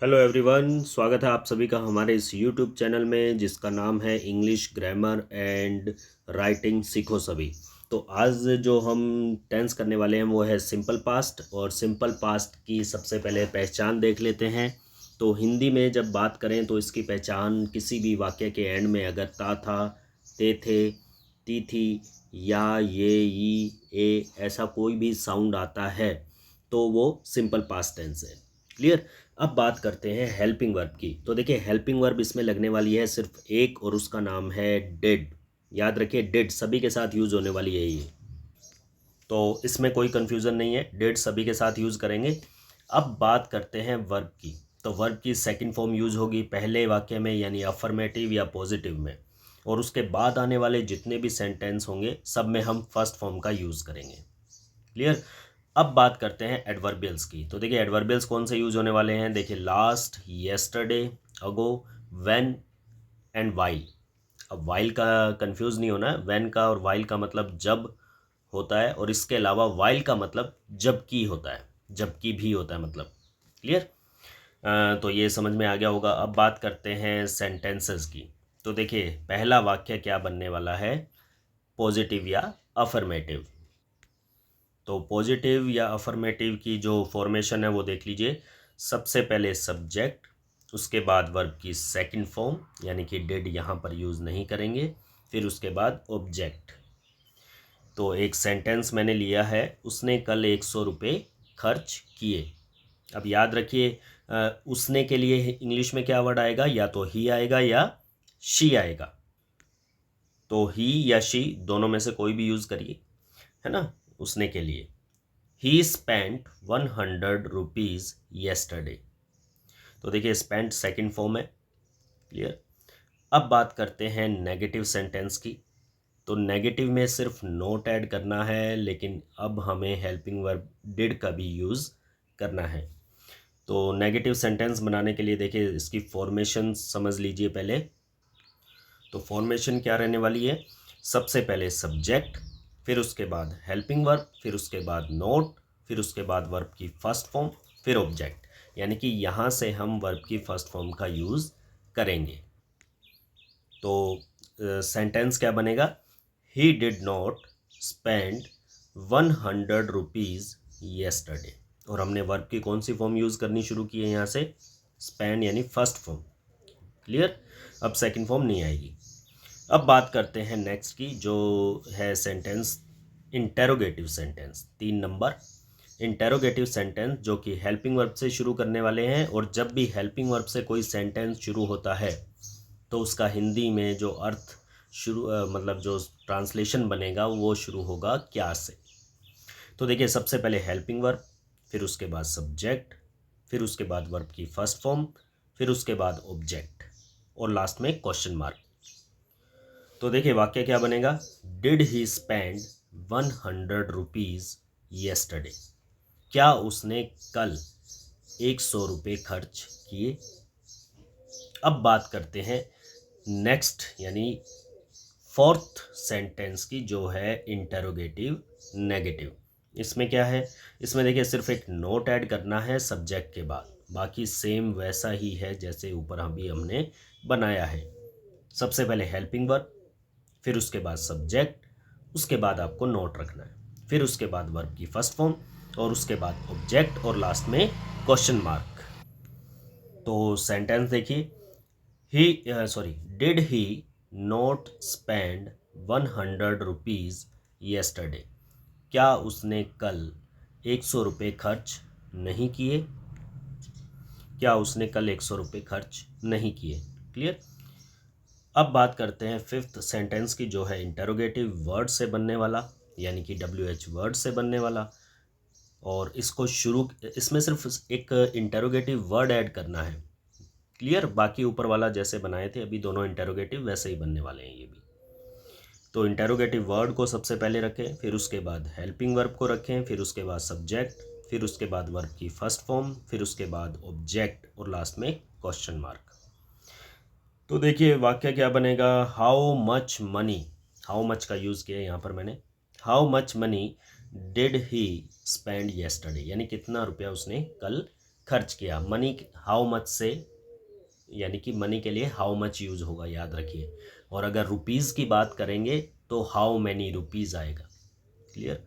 Hello everyone, स्वागत है आप सभी का हमारे इस यूट्यूब चैनल में जिसका नाम है इंग्लिश ग्रामर एंड राइटिंग सीखो सभी। तो आज जो हम टेंस करने वाले हैं वो है सिंपल पास्ट। और सिंपल पास्ट की सबसे पहले पहचान देख लेते हैं। तो हिंदी में जब बात करें तो इसकी पहचान किसी भी वाक्य के एंड में अगर ता था, ते थे, ती थी या ये ए ऐसा कोई भी साउंड आता है तो वो सिंपल पास्ट टेंस है। क्लियर। अब बात करते हैं हेल्पिंग वर्ब की। तो देखिए हेल्पिंग वर्ब इसमें लगने वाली है सिर्फ एक और उसका नाम है डिड। याद रखिए डिड सभी के साथ यूज होने वाली है ये। तो इसमें कोई कंफ्यूजन नहीं है, डिड सभी के साथ यूज करेंगे। अब बात करते हैं वर्ब की। तो वर्ब की सेकंड फॉर्म यूज होगी पहले वाक्य में यानी अफर्मेटिव या पॉजिटिव में। और उसके बाद आने वाले जितने भी सेंटेंस होंगे सब में हम फर्स्ट फॉर्म का यूज करेंगे। क्लियर। अब बात करते हैं एडवर्बियल्स की। तो देखिए एडवर्बियल्स कौन से यूज होने वाले हैं। देखिए last, yesterday, ago, when and while. अब वाइल का कंफ्यूज नहीं होना है। व्हेन का और वाइल का मतलब जब होता है, और इसके अलावा वाइल का मतलब जबकि होता है, जबकि भी होता है मतलब। क्लियर। तो ये समझ में आ गया होगा। अब बात करते हैं सेंटेंसेस की। तो देखिए पहला वाक्य क्या बनने वाला है, पॉजिटिव या अफर्मेटिव। तो पॉजिटिव या अफर्मेटिव की जो फॉर्मेशन है वो देख लीजिए। सबसे पहले सब्जेक्ट, उसके बाद वर्ब की सेकंड फॉर्म यानी कि डिड यहाँ पर यूज़ नहीं करेंगे, फिर उसके बाद ऑब्जेक्ट। तो एक सेंटेंस मैंने लिया है, उसने कल 100 रुपये खर्च किए। अब याद रखिए उसने के लिए इंग्लिश में क्या वर्ड आएगा, या तो ही आएगा या शी आएगा। तो ही या शी दोनों में से कोई भी यूज़ करिए, है ना। उसने के लिए ही स्पेंट 100 रुपीज़ येस्टरडे। तो देखिए स्पेंट सेकंड फॉर्म है। क्लियर। अब बात करते हैं नेगेटिव सेंटेंस की। तो नेगेटिव में सिर्फ नोट ऐड करना है, लेकिन अब हमें हेल्पिंग वर्ब डिड का भी यूज़ करना है। तो नेगेटिव सेंटेंस बनाने के लिए देखिए इसकी फॉर्मेशन समझ लीजिए पहले। तो फॉर्मेशन क्या रहने वाली है, सबसे पहले सब्जेक्ट, फिर उसके बाद हेल्पिंग वर्ब, फिर उसके बाद नोट, फिर उसके बाद वर्ब की फर्स्ट फॉर्म, फिर ऑब्जेक्ट। यानी कि यहाँ से हम वर्ब की फर्स्ट फॉर्म का यूज़ करेंगे। तो सेंटेंस क्या बनेगा, he did not spend 100 rupees yesterday. और हमने वर्ब की कौन सी फॉर्म यूज़ करनी शुरू की है यहाँ से, स्पेंड यानी फर्स्ट फॉर्म। क्लियर। अब सेकंड फॉर्म नहीं आएगी। अब बात करते हैं नेक्स्ट की, जो है sentence interrogative sentence. 3 number interrogative sentence जो कि हेल्पिंग वर्ब से शुरू करने वाले हैं। और जब भी हेल्पिंग वर्ब से कोई सेंटेंस शुरू होता है तो उसका हिंदी में जो अर्थ शुरू मतलब जो ट्रांसलेशन बनेगा वो शुरू होगा क्या से। तो देखिए सबसे पहले हेल्पिंग वर्ब, फिर उसके बाद सब्जेक्ट, फिर उसके बाद वर्ब की फर्स्ट फॉर्म, फिर उसके बाद ऑब्जेक्ट, और लास्ट में क्वेश्चन मार्क। तो देखिए वाक्य क्या बनेगा, did he spend 100 rupees yesterday. क्या उसने कल 100 रुपये खर्च किए। अब बात करते हैं नेक्स्ट यानी फोर्थ सेंटेंस की, जो है इंटेरोगेटिव नेगेटिव। इसमें क्या है, इसमें देखिए सिर्फ एक नोट ऐड करना है सब्जेक्ट के बाद, बाकी सेम वैसा ही है जैसे ऊपर अभी हमने बनाया है। सबसे पहले हेल्पिंग वर्ब, फिर उसके बाद सब्जेक्ट, उसके बाद आपको नोट रखना है, फिर उसके बाद वर्ब की फर्स्ट फॉर्म, और उसके बाद ऑब्जेक्ट, और लास्ट में क्वेश्चन मार्क। तो सेंटेंस देखिए, did he not spend 100 rupees yesterday. क्या उसने कल 100 रुपये खर्च नहीं किए। क्या उसने कल 100 रुपये खर्च नहीं किए। क्लियर। अब बात करते हैं फिफ्थ सेंटेंस की, जो है इंटेरोगेटिव वर्ड से बनने वाला, यानी कि WH वर्ड से बनने वाला। और इसको शुरू, इसमें सिर्फ एक इंटेरोगेटिव वर्ड ऐड करना है। क्लियर। बाकी ऊपर वाला जैसे बनाए थे अभी दोनों इंटेरोगेटिव वैसे ही बनने वाले हैं ये भी। तो इंटेरोगेटिव वर्ड को सबसे पहले रखें, फिर उसके बाद हेल्पिंग वर्ब को रखें, फिर उसके बाद सब्जेक्ट, फिर उसके बाद वर्ब की फर्स्ट फॉर्म, फिर उसके बाद ऑब्जेक्ट, और लास्ट में क्वेश्चन मार्क। तो देखिए वाक्य क्या बनेगा, how much money. How much का यूज़ किया है यहाँ पर मैंने। How much money did he spend yesterday, यानी कितना रुपया उसने कल खर्च किया। मनी हाउ मच से, यानी कि मनी के लिए हाउ मच यूज होगा, याद रखिए। और अगर रुपीज़ की बात करेंगे तो हाउ मैनी रुपीज़ आएगा। क्लियर।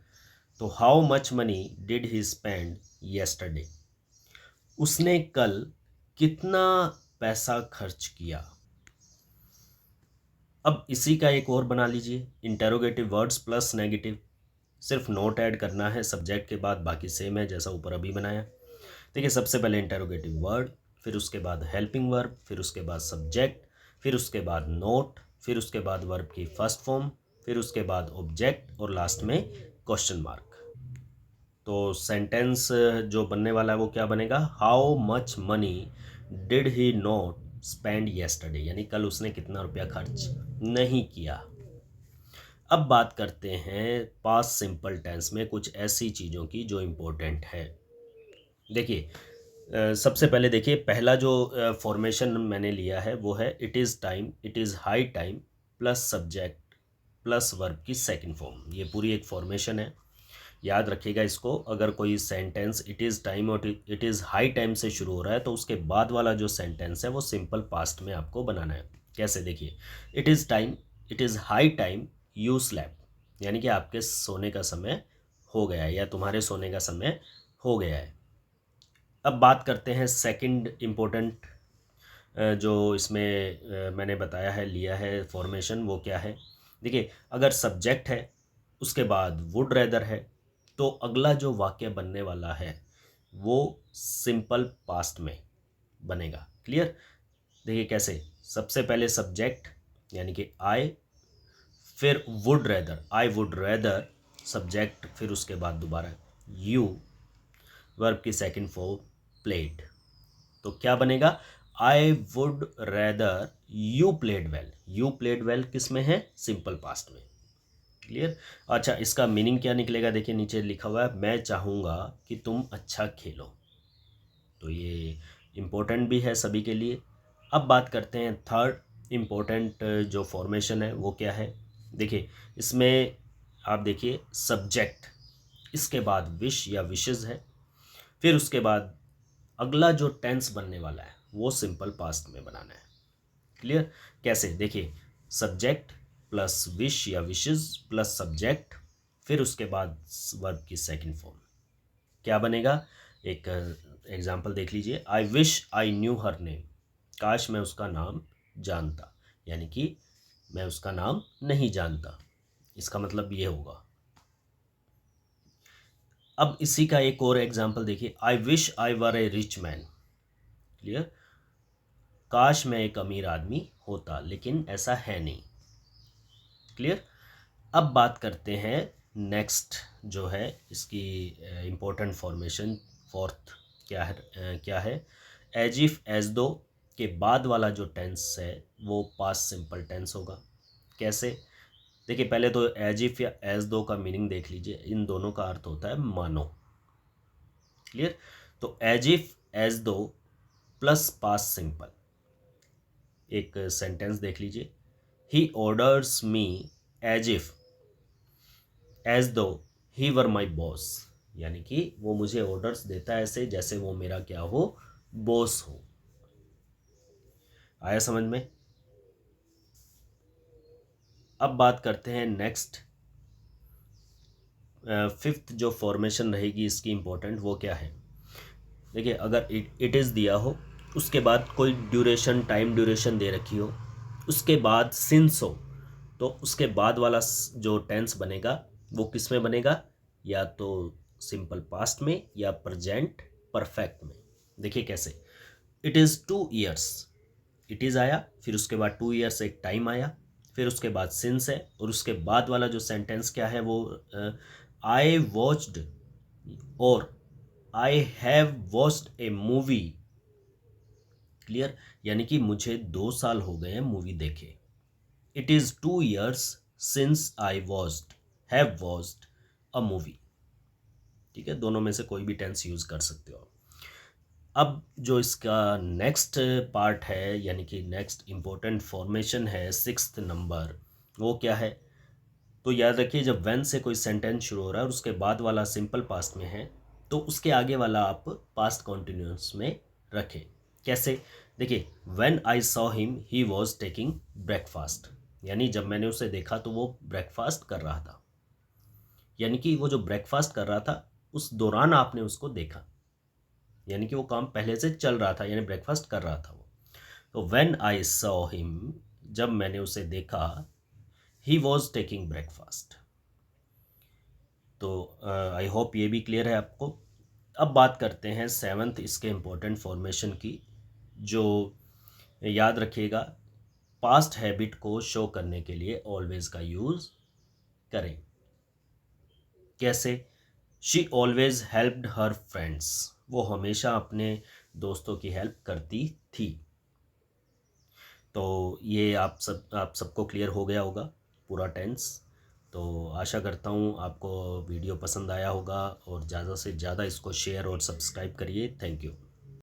तो how much money did he spend yesterday, उसने कल कितना पैसा खर्च किया। अब इसी का एक और बना लीजिए, इंटेरोगेटिव वर्ड्स प्लस नेगेटिव। सिर्फ नोट ऐड करना है सब्जेक्ट के बाद, बाकी सेम है जैसा ऊपर अभी बनाया। देखिए, सबसे पहले इंटेरोगेटिव वर्ड, फिर उसके बाद हेल्पिंग वर्ब, फिर उसके बाद सब्जेक्ट, फिर उसके बाद नोट, फिर उसके बाद वर्ब की फर्स्ट फॉर्म, फिर उसके बाद ऑब्जेक्ट और लास्ट में क्वेश्चन मार्क। तो सेंटेंस जो बनने वाला है वो क्या बनेगा, how much money did he not spend yesterday, यानी कल उसने कितना रुपया खर्च नहीं किया। अब बात करते हैं पास्ट सिंपल टेंस में कुछ ऐसी चीज़ों की जो इम्पोर्टेंट है। देखिए, सबसे पहले देखिए, पहला जो फॉर्मेशन मैंने लिया है वो है it is time, it is high time plus subject plus verb की सेकंड फॉर्म। ये पूरी एक फॉर्मेशन है, याद रखिएगा इसको। अगर कोई सेंटेंस इट इज़ टाइम और इट इज़ हाई टाइम से शुरू हो रहा है तो उसके बाद वाला जो सेंटेंस है वो सिंपल पास्ट में आपको बनाना है। कैसे, देखिए, it is time, it is high time you slab, यानी कि आपके सोने का समय हो गया है या तुम्हारे सोने का समय हो गया है। अब बात करते हैं सेकंड इम्पोर्टेंट जो इसमें मैंने बताया है, लिया है फॉर्मेशन, वो क्या है। देखिए, अगर सब्जेक्ट है उसके बाद वुड रेदर है तो अगला जो वाक्य बनने वाला है वो सिंपल पास्ट में बनेगा। क्लियर। देखिए कैसे, सबसे पहले सब्जेक्ट यानी कि आई, फिर would rather, I would rather subject, फिर उसके बाद दोबारा यू, वर्ब की सेकंड फॉर्म प्लेड। तो क्या बनेगा, I would rather you played well. You played well किस में है, सिंपल पास्ट में। क्लियर। अच्छा, इसका मीनिंग क्या निकलेगा, देखिए नीचे लिखा हुआ है, मैं चाहूँगा कि तुम अच्छा खेलो। तो ये इम्पोर्टेंट भी है सभी के लिए। अब बात करते हैं थर्ड इम्पोर्टेंट जो फॉर्मेशन है वो क्या है। देखिए, इसमें आप देखिए सब्जेक्ट, इसके बाद विश या विशेज़ है, फिर उसके बाद अगला जो टेंस बनने वाला है वो सिंपल पास्ट में बनाना है। क्लियर। कैसे, देखिए, सब्जेक्ट प्लस विश या विशेस प्लस सब्जेक्ट, फिर उसके बाद वर्ब की सेकंड फॉर्म क्या बनेगा। एक एग्जांपल देख लीजिए, I wish I knew her name, काश मैं उसका नाम जानता, यानी कि मैं उसका नाम नहीं जानता, इसका मतलब ये होगा। अब इसी का एक और एग्जांपल देखिए, I wish I were A rich man. Clear. काश मैं एक अमीर आदमी होता, लेकिन ऐसा है नहीं। क्लियर। अब बात करते हैं नेक्स्ट जो है इसकी इम्पोर्टेंट फॉर्मेशन, फोर्थ क्या है, एज इफ एज दो के बाद वाला जो टेंस है वो पास्ट सिंपल टेंस होगा। कैसे, देखिए, पहले तो एज इफ या एज दो का मीनिंग देख लीजिए, इन दोनों का अर्थ होता है मानो। क्लियर। तो as if as though plus past simple, एक सेंटेंस देख लीजिए, he orders me as if as though he were my boss, यानी कि वो मुझे ऑर्डर्स देता है ऐसे जैसे वो मेरा क्या हो, बॉस हो। आया समझ में। अब बात करते हैं नेक्स्ट, फिफ्थ जो फॉर्मेशन रहेगी इसकी इम्पोर्टेंट, वो क्या है। देखिए, अगर इट इज़ दिया हो, उसके बाद कोई ड्यूरेशन, टाइम ड्यूरेशन दे रखी हो, उसके बाद सिंस हो, तो उसके बाद वाला जो टेंस बनेगा वो किस में बनेगा, या तो सिंपल पास्ट में या प्रेजेंट परफेक्ट में। देखिए कैसे, it is 2 years, it is आया, फिर उसके बाद 2 years एक टाइम आया, फिर उसके बाद सिंस है, और उसके बाद वाला जो सेंटेंस क्या है वो आई वॉच्ड और I have watched A movie. Clear. यानी कि मुझे 2 साल हो गए हैं मूवी देखे। It is 2 years since I watched, have watched a movie. ठीक है, दोनों में से कोई भी टेंस यूज़ कर सकते हो। अब जो इसका नेक्स्ट पार्ट है, यानी कि नेक्स्ट इम्पोर्टेंट फॉर्मेशन है, सिक्स्थ नंबर, वो क्या है। तो याद रखिए, जब व्हेन से कोई सेंटेंस शुरू हो रहा है और उसके बाद वाला सिंपल पास्ट में है तो उसके आगे वाला आप पास्ट कॉन्टिन्यूस में रखें। कैसे? देखिए, when I saw him he was taking breakfast, यानी जब मैंने उसे देखा तो वो ब्रेकफास्ट कर रहा था, यानी कि वो जो ब्रेकफास्ट कर रहा था उस दौरान आपने उसको देखा, यानी कि वो काम पहले से चल रहा था, यानी ब्रेकफास्ट कर रहा था वो। तो व्हेन आई सॉ हिम, जब मैंने उसे देखा, ही वॉज टेकिंग ब्रेकफास्ट। तो आई होप ये भी क्लियर है आपको। अब बात करते हैं सेवन्थ इसके इम्पोर्टेंट फॉर्मेशन की, जो याद रखिएगा, पास्ट हैबिट को शो करने के लिए ऑलवेज का यूज़ करें। कैसे? She always helped her friends, वो हमेशा अपने दोस्तों की हेल्प करती थी। तो ये आप सबको क्लियर हो गया होगा पूरा टेंस। तो आशा करता हूँ आपको वीडियो पसंद आया होगा, और ज़्यादा से ज़्यादा इसको शेयर और सब्सक्राइब करिए। Thank you.